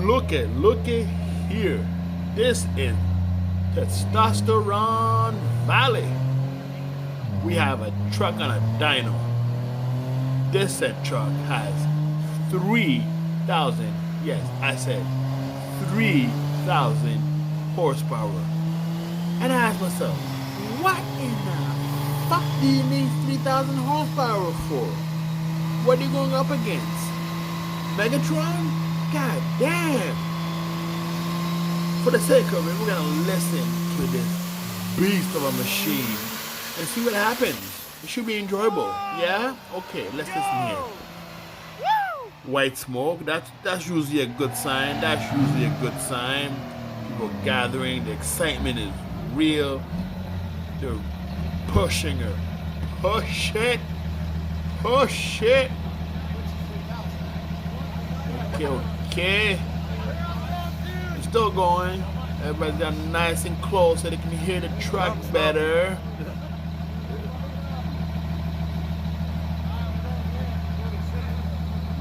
look at here. This is Testosterone Valley. We have a truck on a dyno. This said truck has 3,000, yes, I said 3,000 horsepower. And I asked myself, what in the fuck do you need 3,000 horsepower for? What are you going up against? Megatron? God damn! For the sake of it, we're gonna listen to this beast of a machine and see what happens. It should be enjoyable. Yeah? Okay, let's listen here. White smoke, that's usually a good sign. That's usually a good sign. People gathering, the excitement is real. They're pushing her. Push it. Push it. Okay. It's still going. Everybody's got nice and close so they can hear the truck better.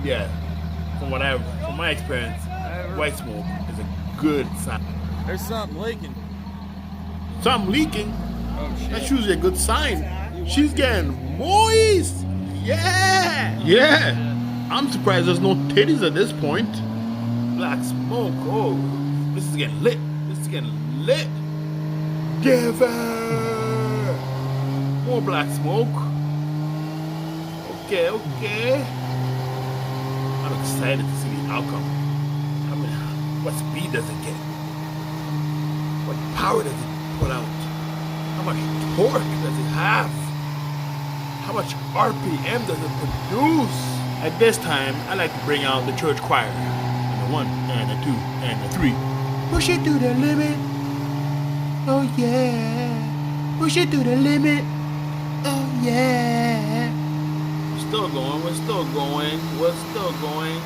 Yeah, from my experience, white smoke is a good sign. There's something leaking. Something leaking? Oh shit. That's usually a good sign. She's getting moist. Yeah. I'm surprised there's no titties at this point. Black smoke. Oh, this is getting lit. Give her more black smoke. Okay. I'm excited to see the outcome. I mean, what speed does it get? What power does it put out? How much torque does it have? How much RPM does it produce? At this time, I like to bring out the church choir. And the 1, and the 2, and the 3. Push it to the limit. Oh yeah. Push it to the limit. Oh yeah. We're still going. I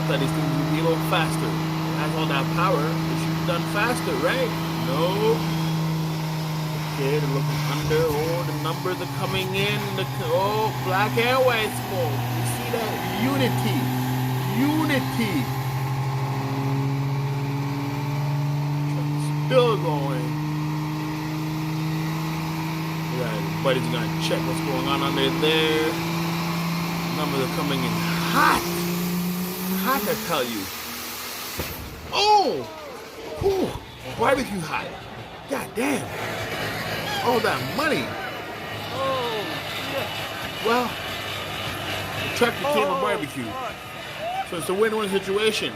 thought these things would be a little faster. It has all that power. It should be done faster, right? No. Okay, they're looking under. Oh, the numbers are coming in. Oh, black and white smoke. You see that? Unity. Still going. Yeah, everybody's gonna check what's going on under there. Numbers are coming in hot. Hot, I tell you. Oh! Ooh, barbecue hot. God damn. All that money. Oh shit. Well, the truck became a barbecue. So it's a win-win situation.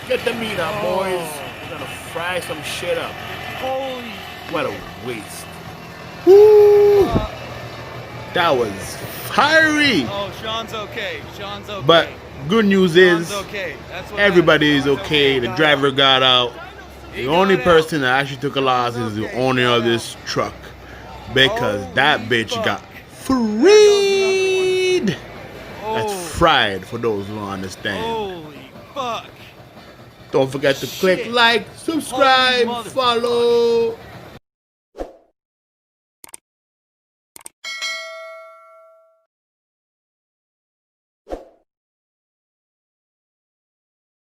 Get the meat up, boys. We're gonna fry some shit up. Holy. What a waste. Woo! That was fiery. Oh, Sean's okay. But good news is Sean's okay. That's what everybody is matters. okay. The driver got out. The only person that actually took a loss is the owner of this truck, because that bitch got freed. That's fried for those who don't understand. Holy fuck. Don't forget to click like, subscribe, follow.